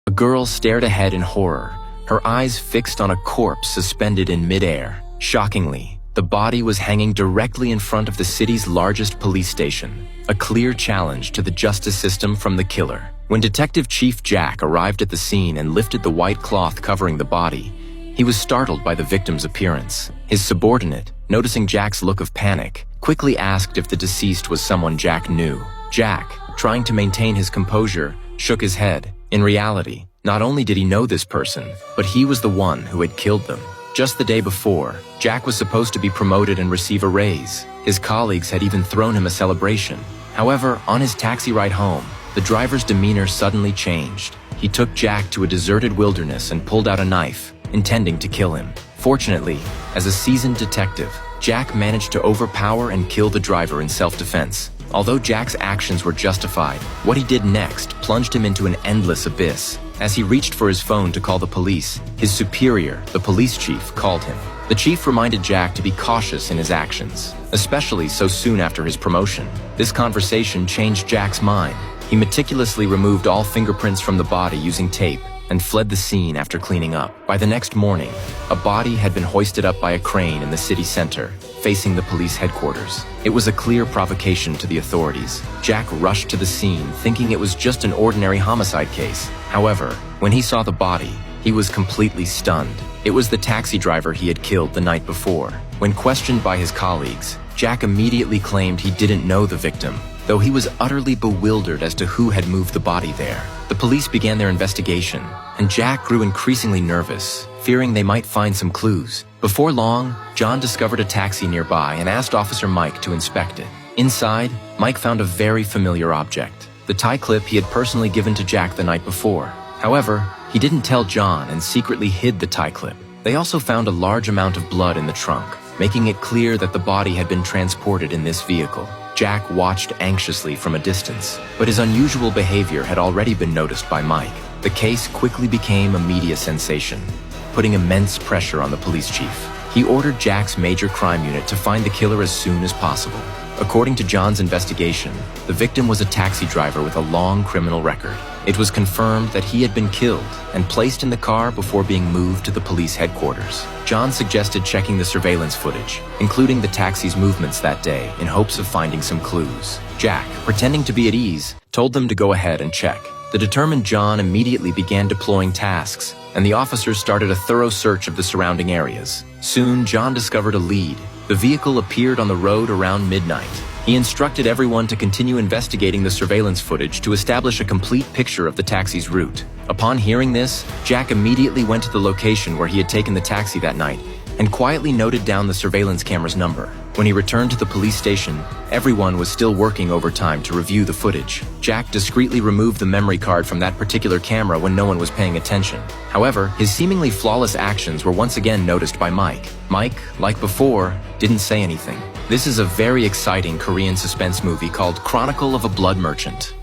A girl stared ahead in horror, her eyes fixed on a corpse suspended in midair. Shockingly, the body was hanging directly in front of the city's largest police station, a clear challenge to the justice system from the killer. When Detective Chief Jack arrived at the scene and lifted the white cloth covering the body, he was startled by the victim's appearance. His subordinate, noticing Jack's look of panic, quickly asked if the deceased was someone Jack knew. Jack, trying to maintain his composure, shook his head. In reality, not only did he know this person, but he was the one who had killed them. Just the day before, Jack was supposed to be promoted and receive a raise. His colleagues had even thrown him a celebration. However, on his taxi ride home, the driver's demeanor suddenly changed. He took Jack to a deserted wilderness and pulled out a knife, intending to kill him. Fortunately, as a seasoned detective, Jack managed to overpower and kill the driver in self-defense. Although Jack's actions were justified, what he did next plunged him into an endless abyss. As he reached for his phone to call the police, his superior, the police chief, called him. The chief reminded Jack to be cautious in his actions, especially so soon after his promotion. This conversation changed Jack's mind. He meticulously removed all fingerprints from the body using tape and fled the scene after cleaning up. By the next morning, a body had been hoisted up by a crane in the city center, facing the police headquarters. It was a clear provocation to the authorities. Jack rushed to the scene, thinking it was just an ordinary homicide case. However, when he saw the body, he was completely stunned. It was the taxi driver he had killed the night before. When questioned by his colleagues, Jack immediately claimed he didn't know the victim, though he was utterly bewildered as to who had moved the body there. The police began their investigation, and Jack grew increasingly nervous, fearing they might find some clues. Before long, John discovered a taxi nearby and asked Officer Mike to inspect it. Inside, Mike found a very familiar object, the tie clip he had personally given to Jack the night before. However, he didn't tell John and secretly hid the tie clip. They also found a large amount of blood in the trunk, making it clear that the body had been transported in this vehicle. Jack watched anxiously from a distance, but his unusual behavior had already been noticed by Mike. The case quickly became a media sensation, putting immense pressure on the police chief. He ordered Jack's major crime unit to find the killer as soon as possible. According to John's investigation, the victim was a taxi driver with a long criminal record. It was confirmed that he had been killed and placed in the car before being moved to the police headquarters. John suggested checking the surveillance footage, including the taxi's movements that day, in hopes of finding some clues. Jack, pretending to be at ease, told them to go ahead and check. The determined John immediately began deploying tasks, and the officers started a thorough search of the surrounding areas. Soon, John discovered a lead. The vehicle appeared on the road around midnight. He instructed everyone to continue investigating the surveillance footage to establish a complete picture of the taxi's route. Upon hearing this, Jack immediately went to the location where he had taken the taxi that night and quietly noted down the surveillance camera's number. When he returned to the police station, everyone was still working overtime to review the footage. Jack discreetly removed the memory card from that particular camera when no one was paying attention. However, his seemingly flawless actions were once again noticed by Mike. Mike, like before, didn't say anything. This is a very exciting Korean suspense movie called Chronicle of a Blood Merchant.